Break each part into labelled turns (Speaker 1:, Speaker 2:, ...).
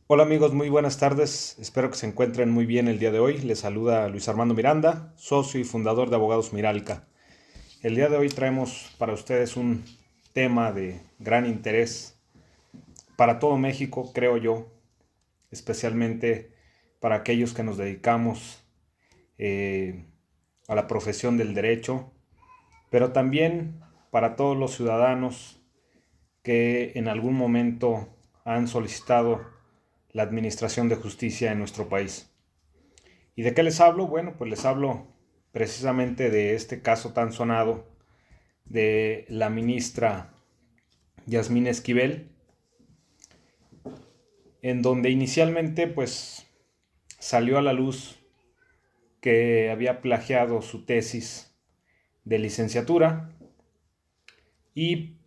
Speaker 1: Hola amigos, muy buenas tardes. Espero que se encuentren muy bien el día de hoy. Les saluda Luis Armando Miranda, socio y fundador de Abogados Miralca. El día de hoy traemos para ustedes un tema de gran interés para todo México, creo yo, especialmente para aquellos que nos dedicamos eh, a la profesión del derecho, pero también para todos los ciudadanos que en algún momento han solicitado la administración de justicia en nuestro país. ¿Y de qué les hablo? Bueno, pues les hablo precisamente de este caso tan sonado de la ministra Yasmín Esquivel, en donde inicialmente pues salió a la luz que había plagiado su tesis de licenciatura y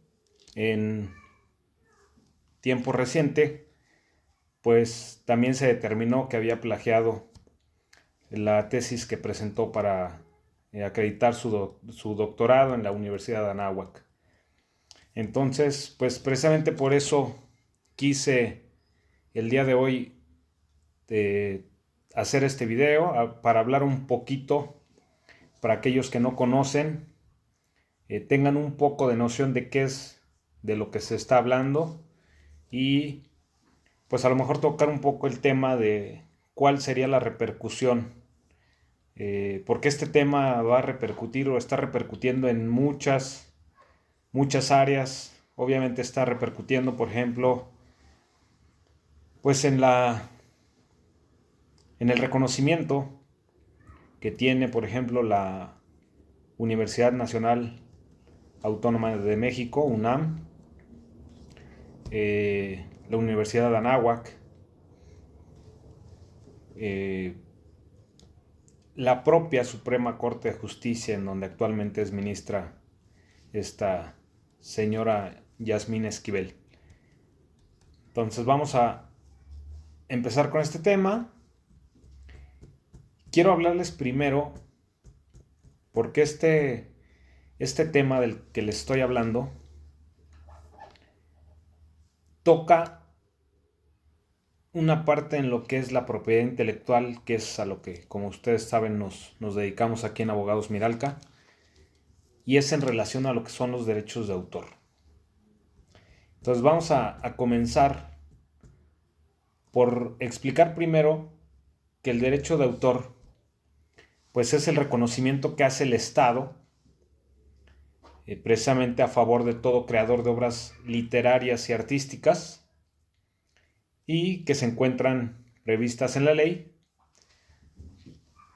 Speaker 1: en tiempo reciente pues también se determinó que había plagiado la tesis que presentó para acreditar su doctorado en la Universidad de Anáhuac. Entonces, pues precisamente por eso quise el día de hoy eh, hacer este video para hablar un poquito, para aquellos que no conocen, tengan un poco de noción de qué es de lo que se está hablando y pues a lo mejor tocar un poco el tema de cuál sería la repercusión, porque este tema va a repercutir o está repercutiendo en muchas áreas. Obviamente está repercutiendo, por ejemplo, pues en el reconocimiento que tiene, por ejemplo, la Universidad Nacional Autónoma de México, UNAM, la Universidad de Anáhuac, eh, la propia Suprema Corte de Justicia, en donde actualmente es ministra esta señora Yasmín Esquivel. Entonces vamos a empezar con este tema. Quiero hablarles primero porque este tema del que les estoy hablando toca una parte en lo que es la propiedad intelectual, que es a lo que, como ustedes saben, nos dedicamos aquí en Abogados Miralca, y es en relación a lo que son los derechos de autor. Entonces vamos a comenzar por explicar primero que el derecho de autor pues es el reconocimiento que hace el Estado precisamente a favor de todo creador de obras literarias y artísticas y que se encuentran previstas en la ley,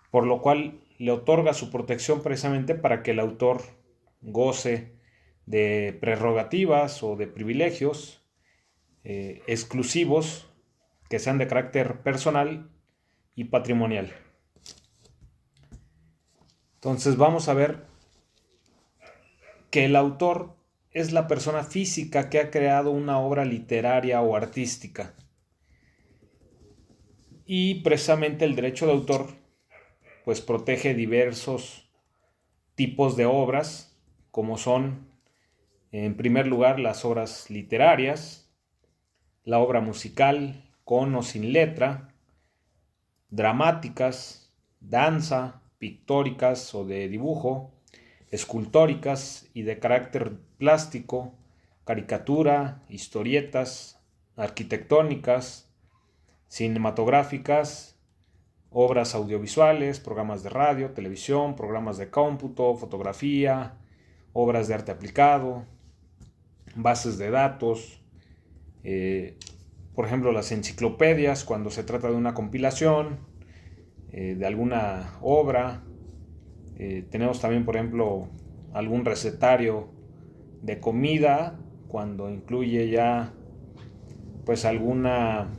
Speaker 1: por lo cual le otorga su protección precisamente para que el autor goce de prerrogativas o de privilegios exclusivos que sean de carácter personal y patrimonial. Entonces vamos a ver que el autor es la persona física que ha creado una obra literaria o artística. Y precisamente el derecho de autor pues protege diversos tipos de obras, como son en primer lugar las obras literarias, la obra musical con o sin letra, dramáticas, danza, pictóricas o de dibujo, escultóricas y de carácter plástico, caricatura, historietas, arquitectónicas, cinematográficas, obras audiovisuales, programas de radio, televisión, programas de cómputo, fotografía, obras de arte aplicado, bases de datos, por ejemplo las enciclopedias cuando se trata de una compilación de alguna obra. Tenemos también, por ejemplo, algún recetario de comida cuando incluye ya pues alguna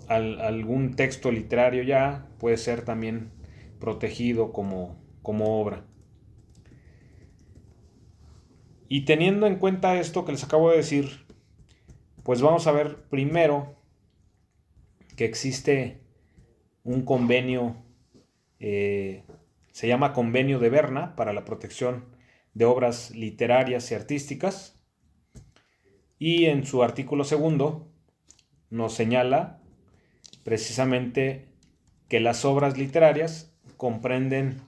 Speaker 1: algún texto literario ya puede ser también protegido como obra. Y teniendo en cuenta esto que les acabo de decir, pues vamos a ver primero que existe un convenio, eh, se llama Convenio de Berna para la protección de obras literarias y artísticas. Y en su artículo segundo nos señala precisamente que las obras literarias comprenden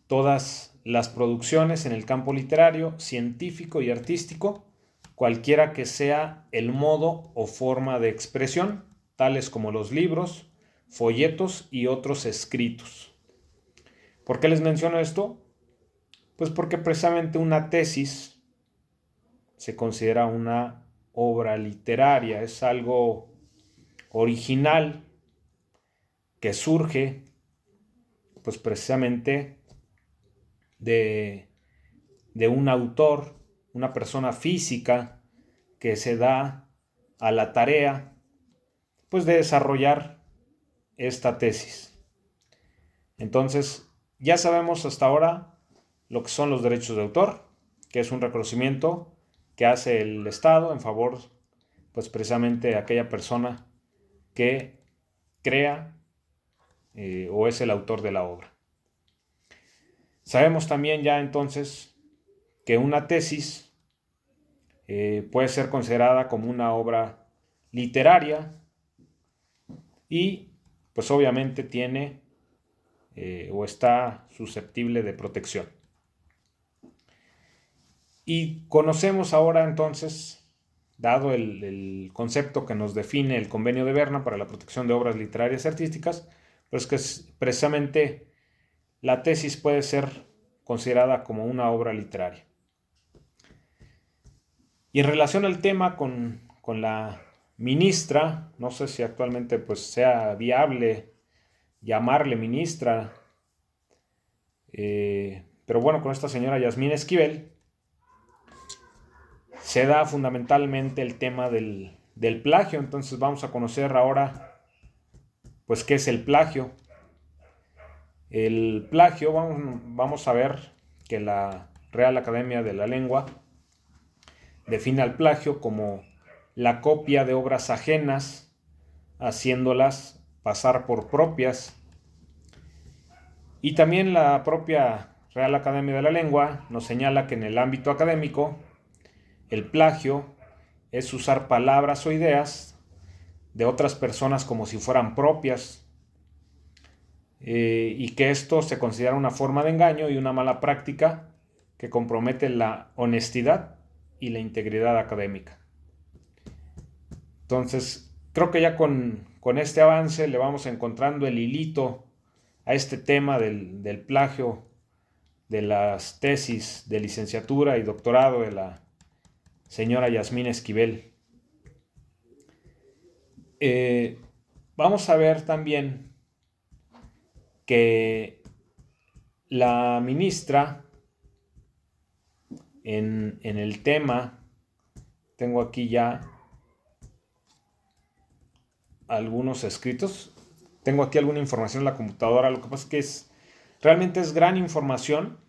Speaker 1: todas las producciones en el campo literario, científico y artístico, cualquiera que sea el modo o forma de expresión, tales como los libros, folletos y otros escritos. ¿Por qué les menciono esto? Pues porque precisamente una tesis se considera una obra literaria, es algo original que surge pues precisamente de un autor, una persona física que se da a la tarea pues de desarrollar esta tesis. Entonces, ya sabemos hasta ahora lo que son los derechos de autor, que es un reconocimiento que hace el Estado en favor pues precisamente de aquella persona que crea o es el autor de la obra. Sabemos también ya entonces que una tesis puede ser considerada como una obra literaria y pues obviamente tiene o está susceptible de protección. Y conocemos ahora entonces, dado el concepto que nos define el Convenio de Berna para la protección de obras literarias y artísticas, pues que precisamente la tesis puede ser considerada como una obra literaria. Y en relación al tema con la ministra, no sé si actualmente pues sea viable llamarle ministra, pero bueno, con esta señora Yasmín Esquivel se da fundamentalmente el tema del plagio. Entonces vamos a conocer ahora pues qué es el plagio. El plagio, vamos a ver que la Real Academia de la Lengua define al plagio como la copia de obras ajenas, haciéndolas pasar por propias. Y también la propia Real Academia de la Lengua nos señala que en el ámbito académico el plagio es usar palabras o ideas de otras personas como si fueran propias, y que esto se considera una forma de engaño y una mala práctica que compromete la honestidad y la integridad académica. Entonces, creo que ya con este avance le vamos encontrando el hilito a este tema del plagio de las tesis de licenciatura y doctorado de la señora Yasmín Esquivel. Vamos a ver también que la ministra en el tema, tengo aquí ya algunos escritos, tengo aquí alguna información en la computadora, lo que pasa es que realmente es gran información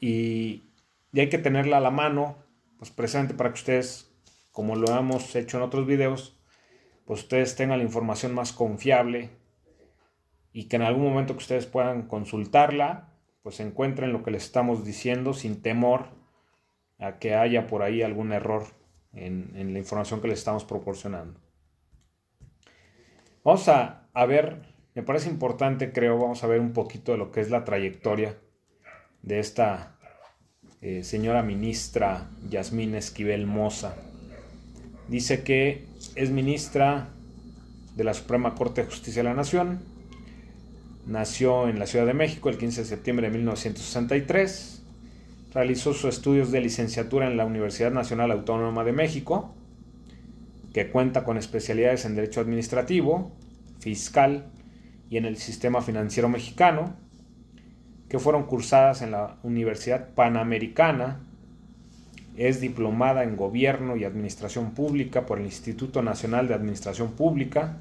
Speaker 1: y hay que tenerla a la mano, pues precisamente para que ustedes, como lo hemos hecho en otros videos, pues ustedes tengan la información más confiable y que en algún momento que ustedes puedan consultarla, pues encuentren lo que les estamos diciendo sin temor a que haya por ahí algún error en la información que les estamos proporcionando. Vamos a ver, me parece importante, creo, vamos a ver un poquito de lo que es la trayectoria de esta señora ministra Yasmín Esquivel Moza. Dice que es ministra de la Suprema Corte de Justicia de la Nación. Nació en la Ciudad de México el 15 de septiembre de 1963. Realizó sus estudios de licenciatura en la Universidad Nacional Autónoma de México, que cuenta con especialidades en Derecho Administrativo, Fiscal y en el Sistema Financiero Mexicano, que fueron cursadas en la Universidad Panamericana. Es diplomada en Gobierno y Administración Pública por el Instituto Nacional de Administración Pública.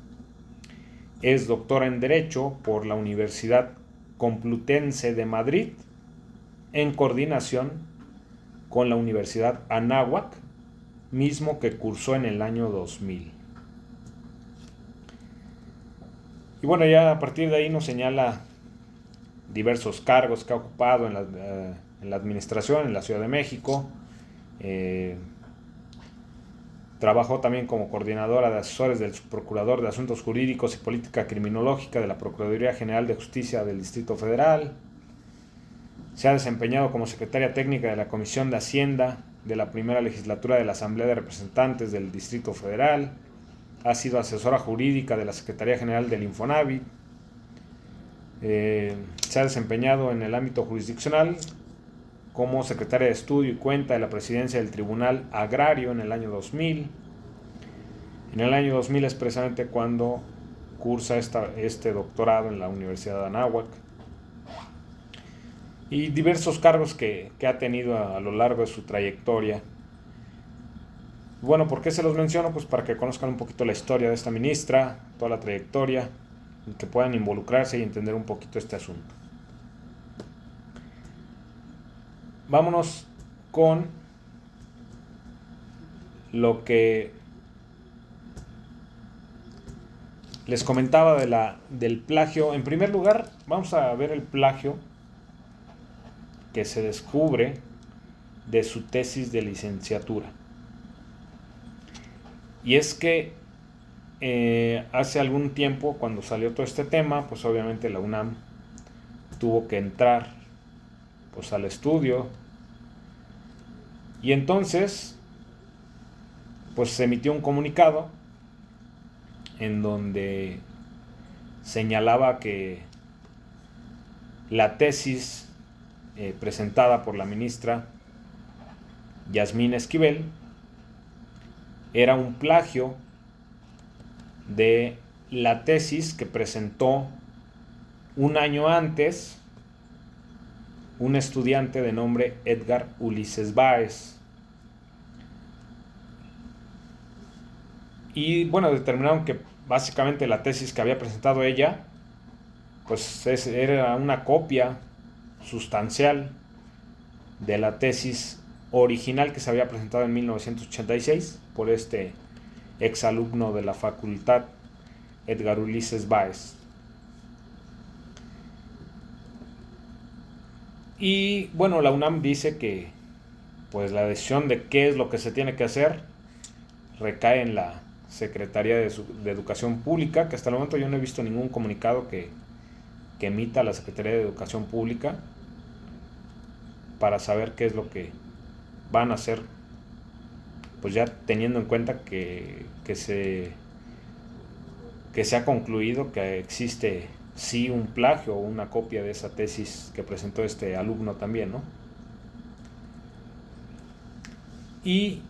Speaker 1: Es doctora en Derecho por la Universidad Complutense de Madrid, en coordinación con la Universidad Anáhuac, mismo que cursó en el año 2000. Y bueno, ya a partir de ahí nos señala diversos cargos que ha ocupado en la administración en la Ciudad de México, Trabajó también como coordinadora de asesores del Subprocurador de Asuntos Jurídicos y Política Criminológica de la Procuraduría General de Justicia del Distrito Federal. Se ha desempeñado como secretaria técnica de la Comisión de Hacienda de la primera legislatura de la Asamblea de Representantes del Distrito Federal. Ha sido asesora jurídica de la Secretaría General del Infonavit. Se ha desempeñado en el ámbito jurisdiccional como secretaria de Estudio y Cuenta de la Presidencia del Tribunal Agrario en el año 2000. En el año 2000 es precisamente cuando cursa este doctorado en la Universidad de Anáhuac. Y diversos cargos que ha tenido a lo largo de su trayectoria. Bueno, ¿por qué se los menciono? Pues para que conozcan un poquito la historia de esta ministra, toda la trayectoria, y que puedan involucrarse y entender un poquito este asunto. Vámonos con lo que les comentaba del plagio. En primer lugar, vamos a ver el plagio que se descubre de su tesis de licenciatura. Y es que hace algún tiempo, cuando salió todo este tema, pues obviamente la UNAM tuvo que entrar pues al estudio, y entonces pues se emitió un comunicado en donde señalaba que la tesis presentada por la ministra Yasmín Esquivel era un plagio de la tesis que presentó un año antes un estudiante de nombre Edgar Ulises Báez. Y bueno, determinaron que básicamente la tesis que había presentado ella pues era una copia sustancial de la tesis original que se había presentado en 1986 por este exalumno de la facultad, Edgar Ulises Báez. Y bueno, la UNAM dice que pues la decisión de qué es lo que se tiene que hacer recae en la Secretaría de Educación Pública, que hasta el momento yo no he visto ningún comunicado que emita la Secretaría de Educación Pública para saber qué es lo que van a hacer, pues ya teniendo en cuenta que se ha concluido que existe sí un plagio o una copia de esa tesis que presentó este alumno también, ¿no? Y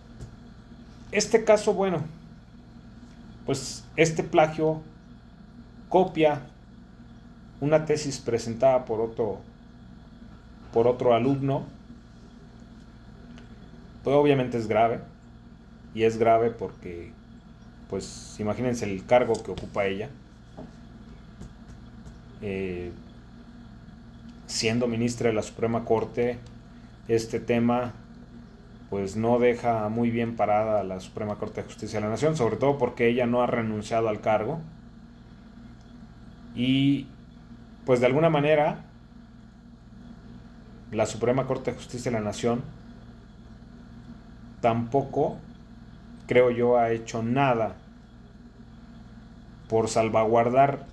Speaker 1: este caso, bueno, pues este plagio copia una tesis presentada por otro alumno, pues obviamente es grave, y es grave porque, pues imagínense el cargo que ocupa ella, siendo ministra de la Suprema Corte. Este tema pues no deja muy bien parada a la Suprema Corte de Justicia de la Nación, sobre todo porque ella no ha renunciado al cargo, y pues de alguna manera la Suprema Corte de Justicia de la Nación tampoco, creo yo, ha hecho nada por salvaguardar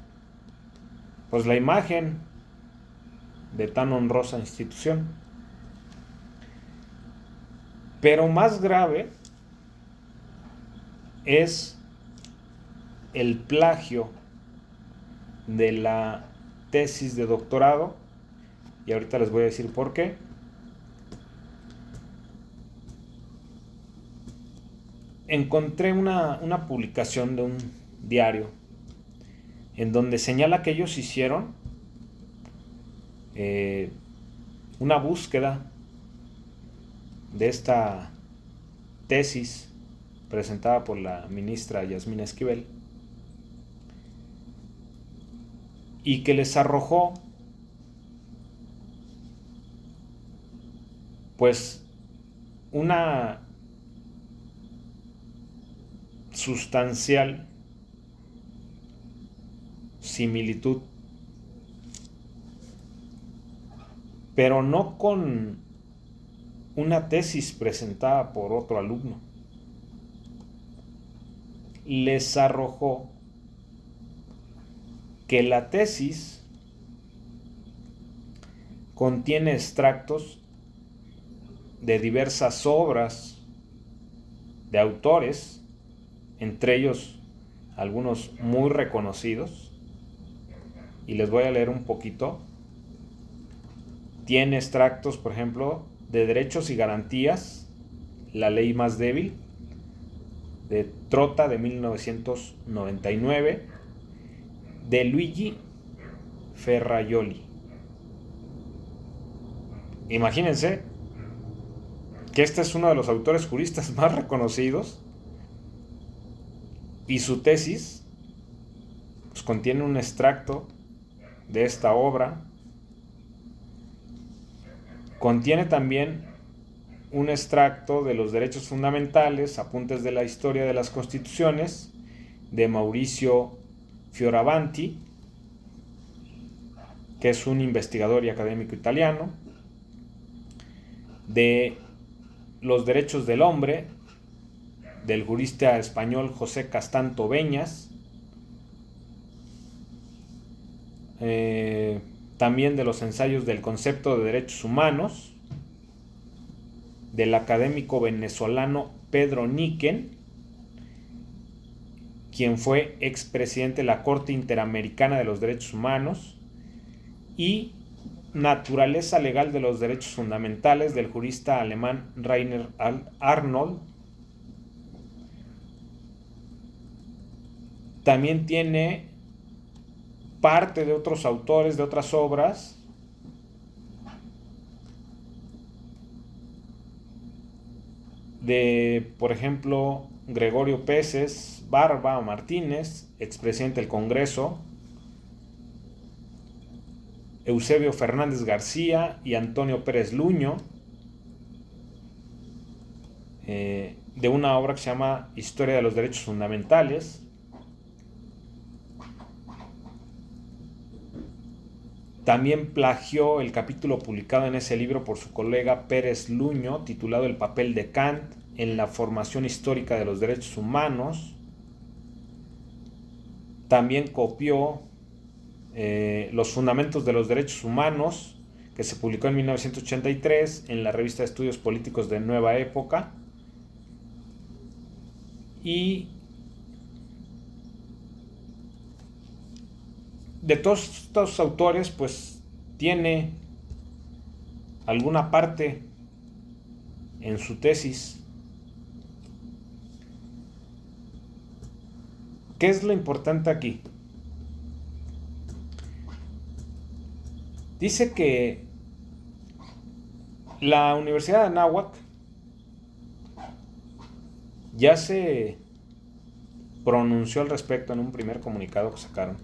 Speaker 1: pues la imagen de tan honrosa institución. Pero más grave es el plagio de la tesis de doctorado, y ahorita les voy a decir por qué. Encontré una publicación de un diario en donde señala que ellos hicieron una búsqueda de esta tesis presentada por la ministra Yasmín Esquivel, y que les arrojó pues una sustancial similitud, pero no con una tesis presentada por otro alumno, les arrojó que la tesis contiene extractos de diversas obras de autores, entre ellos algunos muy reconocidos, y les voy a leer un poquito. Tiene extractos, por ejemplo, de Derechos y Garantías, la ley más débil, de Trotta, de 1999, de Luigi Ferrajoli. Imagínense que este es uno de los autores juristas más reconocidos y su tesis pues, contiene un extracto de esta obra. Contiene también un extracto de los derechos fundamentales, apuntes de la historia de las constituciones, de Mauricio Fioravanti, que es un investigador y académico italiano, de los derechos del hombre, del jurista español José Castanto Beñas, también de los ensayos del concepto de derechos humanos, del académico venezolano Pedro Niquén, quien fue expresidente de la Corte Interamericana de los Derechos Humanos, y Naturaleza Legal de los Derechos Fundamentales, del jurista alemán Rainer Arnold. También tiene parte de otros autores, de otras obras, de, por ejemplo, Gregorio Peces Barba Martínez, expresidente del Congreso, Eusebio Fernández García y Antonio Pérez Luño, de una obra que se llama Historia de los Derechos Fundamentales. También plagió el capítulo publicado en ese libro por su colega Pérez Luño, titulado El papel de Kant en la formación histórica de los derechos humanos. También copió Los fundamentos de los derechos humanos, que se publicó en 1983 en la revista de Estudios Políticos de Nueva Época. Y de todos estos autores, pues tiene alguna parte en su tesis. ¿Qué es lo importante aquí? Dice que la Universidad de Anáhuac ya se pronunció al respecto en un primer comunicado que sacaron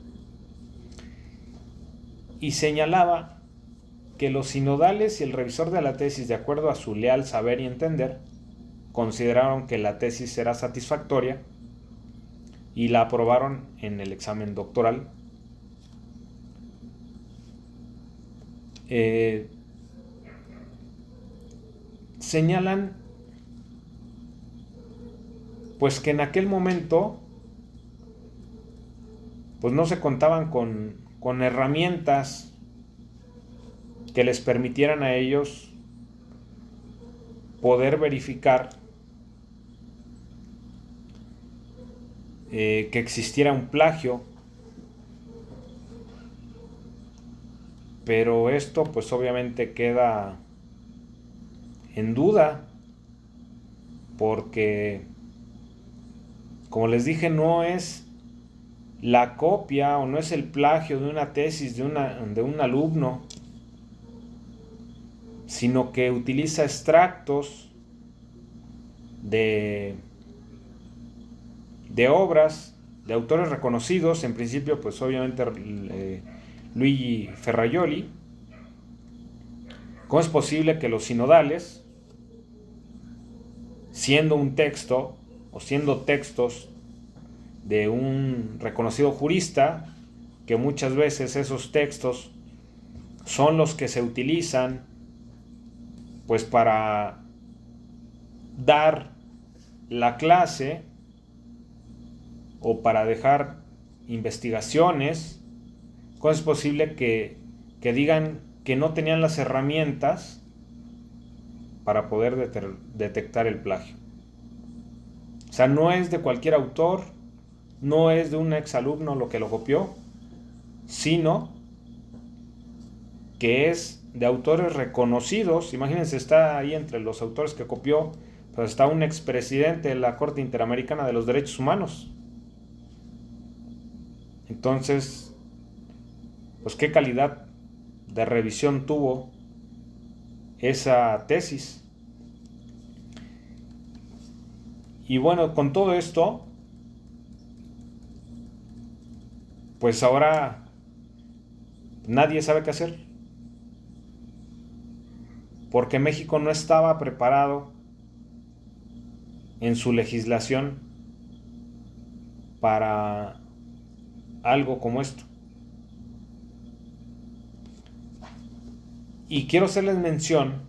Speaker 1: y señalaba que los sinodales y el revisor de la tesis, de acuerdo a su leal saber y entender, consideraron que la tesis era satisfactoria y la aprobaron en el examen doctoral. Señalan pues que en aquel momento pues no se contaban con herramientas que les permitieran a ellos poder verificar que existiera un plagio, pero esto pues obviamente queda en duda porque, como les dije, no es la copia o no es el plagio de una tesis de un alumno, sino que utiliza extractos de obras de autores reconocidos, en principio pues obviamente Luigi Ferrajoli. ¿Cómo es posible que los sinodales, siendo un texto o siendo textos de un reconocido jurista, que muchas veces esos textos son los que se utilizan pues para dar la clase, o para dejar investigaciones, ¿cómo es posible que digan que no tenían las herramientas para poder detectar el plagio? O sea, no es de cualquier autor, no es de un exalumno lo que lo copió, sino que es de autores reconocidos. Imagínense, está ahí entre los autores que copió, pues está un expresidente de la Corte Interamericana de los Derechos Humanos. Entonces, pues qué calidad de revisión tuvo esa tesis. Y bueno, con todo esto, pues ahora nadie sabe qué hacer, porque México no estaba preparado en su legislación para algo como esto. Y quiero hacerles mención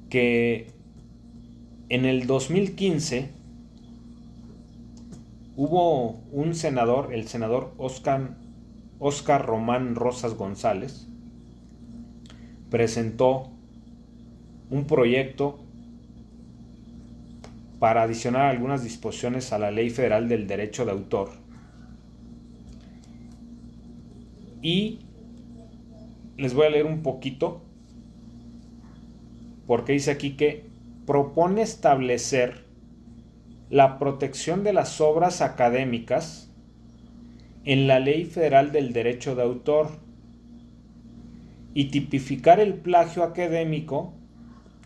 Speaker 1: que en el 2015 hubo un senador, el senador Óscar Román Rosas González, presentó un proyecto para adicionar algunas disposiciones a la Ley Federal del Derecho de Autor. Y les voy a leer un poquito, porque dice aquí que propone establecer la protección de las obras académicas en la Ley Federal del Derecho de Autor y tipificar el plagio académico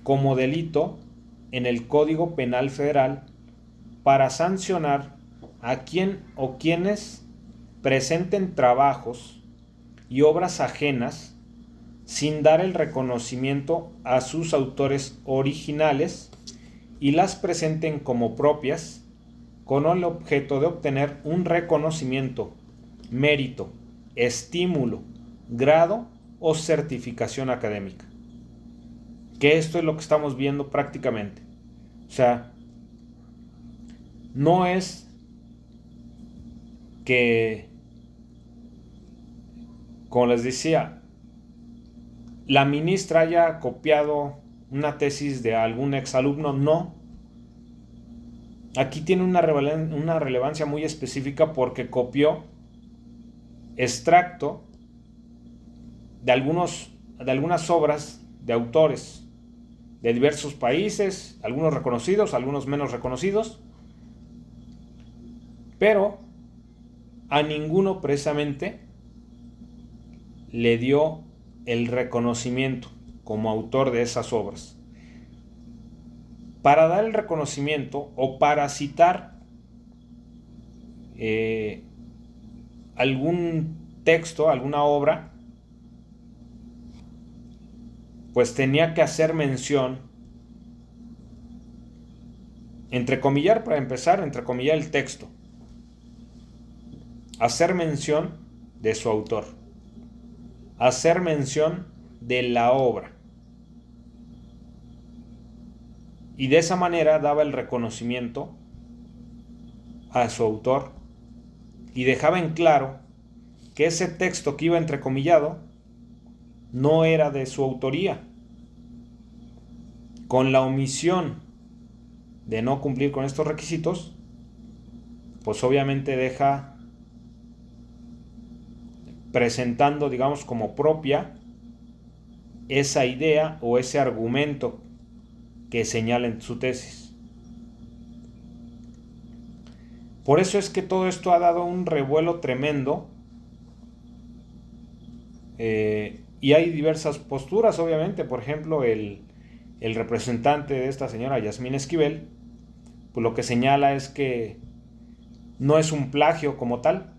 Speaker 1: como delito en el Código Penal Federal para sancionar a quien o quienes presenten trabajos y obras ajenas sin dar el reconocimiento a sus autores originales y las presenten como propias con el objeto de obtener un reconocimiento, mérito, estímulo, grado o certificación académica. Que esto es lo que estamos viendo prácticamente. O sea, no es que, como les decía, la ministra haya copiado una tesis de algún exalumno, no. Aquí tiene una relevancia muy específica porque copió extracto de algunas obras de autores de diversos países, algunos reconocidos, algunos menos reconocidos, pero a ninguno precisamente le dio el reconocimiento como autor de esas obras. Para dar el reconocimiento o para citar algún texto, alguna obra, pues tenía que hacer mención, entrecomillar para empezar, entrecomillar el texto, hacer mención de su autor, hacer mención de la obra. Y de esa manera daba el reconocimiento a su autor y dejaba en claro que ese texto que iba entrecomillado no era de su autoría. Con la omisión de no cumplir con estos requisitos, pues obviamente deja presentando, digamos, como propia esa idea o ese argumento que señala en su tesis. Por eso es que todo esto ha dado un revuelo tremendo, y hay diversas posturas, obviamente. Por ejemplo, el representante de esta señora, Yasmín Esquivel, pues lo que señala es que no es un plagio como tal,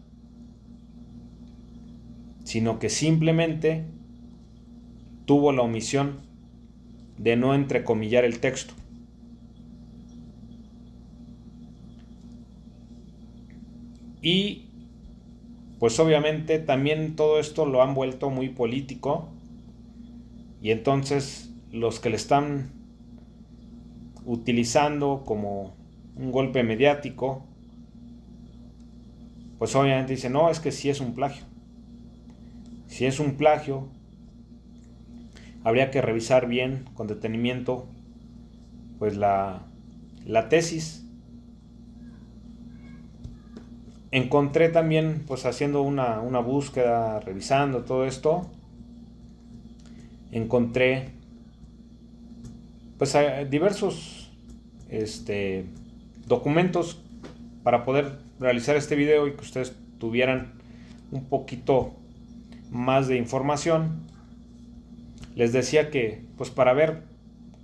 Speaker 1: sino que simplemente tuvo la omisión de no entrecomillar el texto. Y pues obviamente también todo esto lo han vuelto muy político, y entonces los que le están utilizando como un golpe mediático pues obviamente dice, no, es que sí es un plagio. Si es un plagio, habría que revisar bien, con detenimiento, pues la tesis. Encontré también, pues haciendo una búsqueda, revisando todo esto, encontré pues diversos documentos para poder realizar este video y que ustedes tuvieran un poquito más de información. Les decía que pues para ver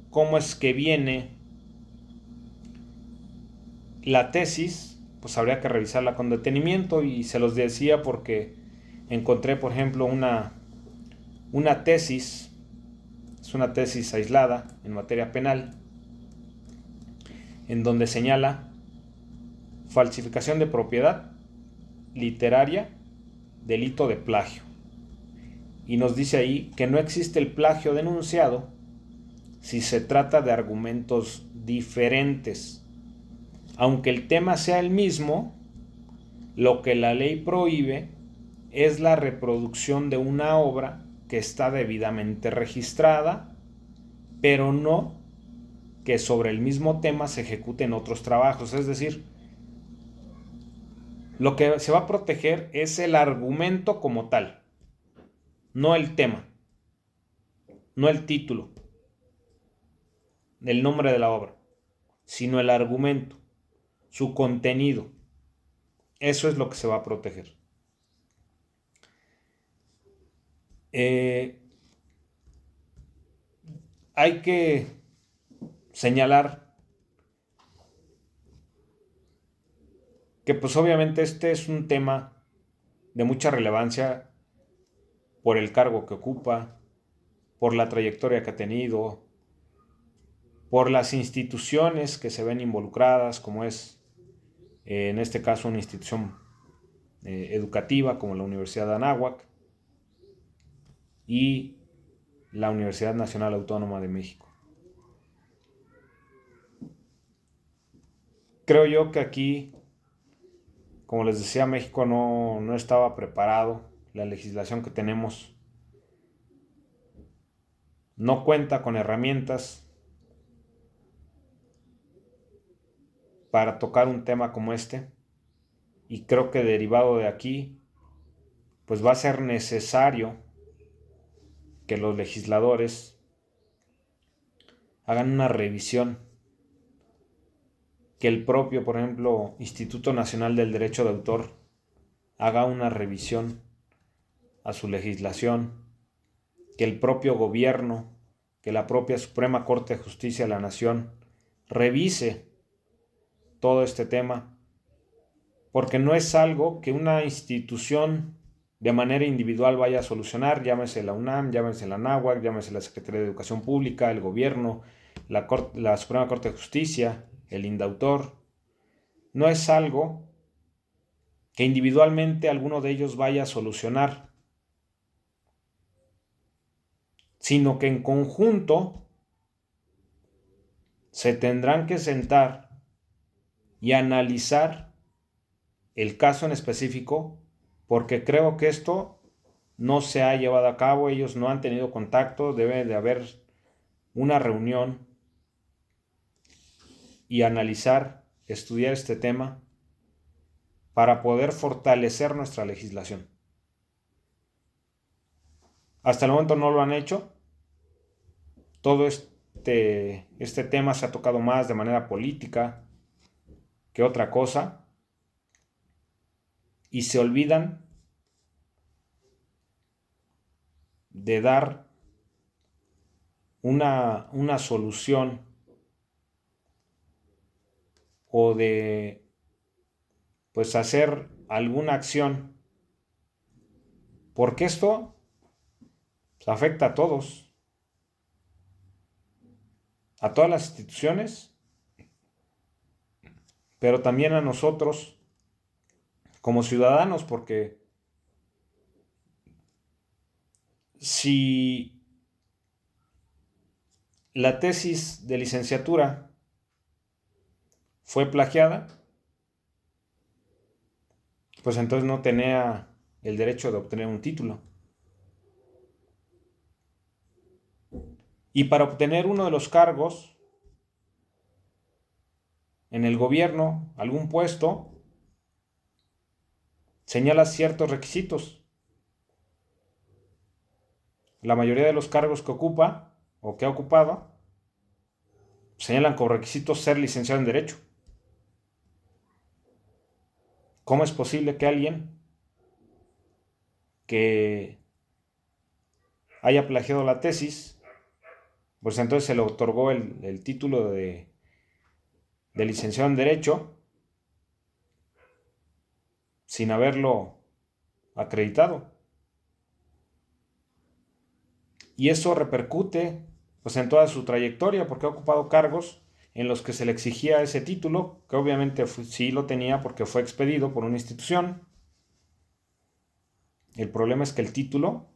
Speaker 1: cómo es que viene la tesis, pues habría que revisarla con detenimiento, y se los decía porque encontré, por ejemplo, una tesis, es una tesis aislada en materia penal, en donde señala falsificación de propiedad literaria, delito de plagio. Y nos dice ahí que no existe el plagio denunciado si se trata de argumentos diferentes. Aunque el tema sea el mismo, lo que la ley prohíbe es la reproducción de una obra que está debidamente registrada, pero no que sobre el mismo tema se ejecuten otros trabajos. Es decir, lo que se va a proteger es el argumento como tal, no el tema, no el título, el nombre de la obra, sino el argumento, su contenido. Eso es lo que se va a proteger. Hay que señalar que pues obviamente este es un tema de mucha relevancia por el cargo que ocupa, por la trayectoria que ha tenido, por las instituciones que se ven involucradas, como es en este caso una institución educativa como la Universidad de Anáhuac y la Universidad Nacional Autónoma de México. Creo yo que aquí, como les decía, México no estaba preparado. La legislación que tenemos no cuenta con herramientas para tocar un tema como este, y creo que derivado de aquí pues va a ser necesario que los legisladores hagan una revisión, que el propio, por ejemplo, Instituto Nacional del Derecho de Autor haga una revisión a su legislación, que el propio gobierno, que la propia Suprema Corte de Justicia de la Nación revise todo este tema, porque no es algo que una institución de manera individual vaya a solucionar, llámese la UNAM, llámese la Anáhuac, llámese la Secretaría de Educación Pública, el gobierno, la Suprema Corte de Justicia, el INDAUTOR. No es algo que individualmente alguno de ellos vaya a solucionar, sino que en conjunto se tendrán que sentar y analizar el caso en específico, porque creo que esto no se ha llevado a cabo, ellos no han tenido contacto, debe de haber una reunión y analizar, estudiar este tema para poder fortalecer nuestra legislación. Hasta el momento no lo han hecho. Todo este tema se ha tocado más de manera política que otra cosa, y se olvidan de dar una solución, o de pues hacer alguna acción, porque esto pues, afecta a todos, a todas las instituciones, pero también a nosotros como ciudadanos, porque si la tesis de licenciatura fue plagiada, pues entonces no tenía el derecho de obtener un título. Y para obtener uno de los cargos en el gobierno, algún puesto, señala ciertos requisitos. La mayoría de los cargos que ocupa o que ha ocupado señalan como requisitos ser licenciado en Derecho. ¿Cómo es posible que alguien que haya plagiado la tesis, pues entonces se le otorgó el título de licenciado en Derecho sin haberlo acreditado? Y eso repercute pues en toda su trayectoria, porque ha ocupado cargos en los que se le exigía ese título, que obviamente sí lo tenía porque fue expedido por una institución. El problema es que el título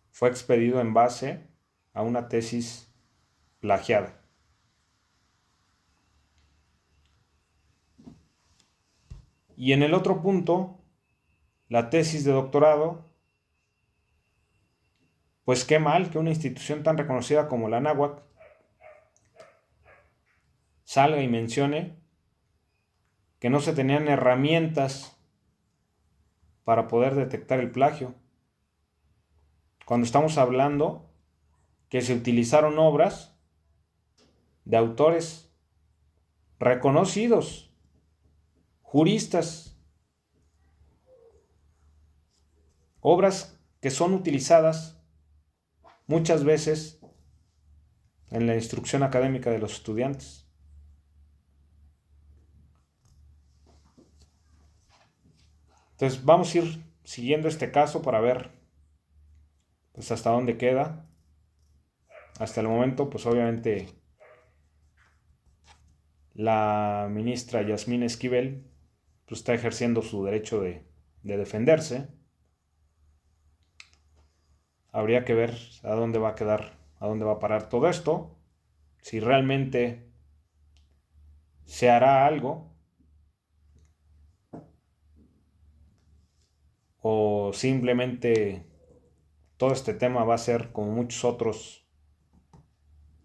Speaker 1: fue expedido en base a una tesis plagiada. Y en el otro punto, la tesis de doctorado, pues qué mal que una institución tan reconocida como la Anáhuac salga y mencione que no se tenían herramientas para poder detectar el plagio, cuando estamos hablando que se utilizaron obras de autores reconocidos, juristas, obras que son utilizadas muchas veces en la instrucción académica de los estudiantes. Entonces vamos a ir siguiendo este caso para ver pues hasta dónde queda. Hasta el momento, pues obviamente la ministra Yasmín Esquivel pues está ejerciendo su derecho de defenderse. Habría que ver a dónde va a quedar, a dónde va a parar todo esto, si realmente se hará algo o simplemente todo este tema va a ser, como muchos otros,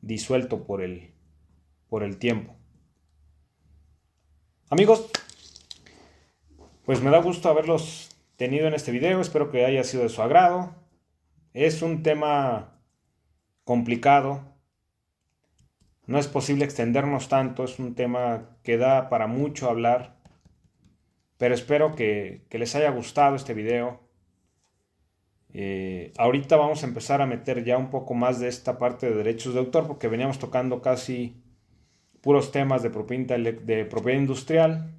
Speaker 1: disuelto por el tiempo. Amigos, pues me da gusto haberlos tenido en este video, espero que haya sido de su agrado. Es un tema complicado, no es posible extendernos tanto, es un tema que da para mucho hablar, pero espero que les haya gustado este video. Ahorita vamos a empezar a meter ya un poco más de esta parte de derechos de autor, porque veníamos tocando casi puros temas de propiedad industrial,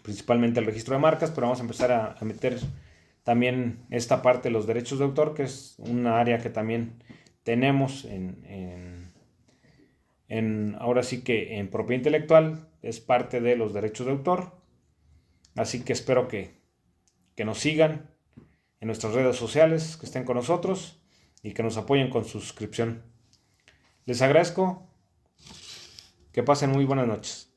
Speaker 1: principalmente el registro de marcas, pero vamos a empezar a meter también esta parte de los derechos de autor, que es una área que también tenemos ahora sí que en propiedad intelectual, es parte de los derechos de autor. Así que espero que nos sigan en nuestras redes sociales, que estén con nosotros y que nos apoyen con su suscripción. Les agradezco, que pasen muy buenas noches.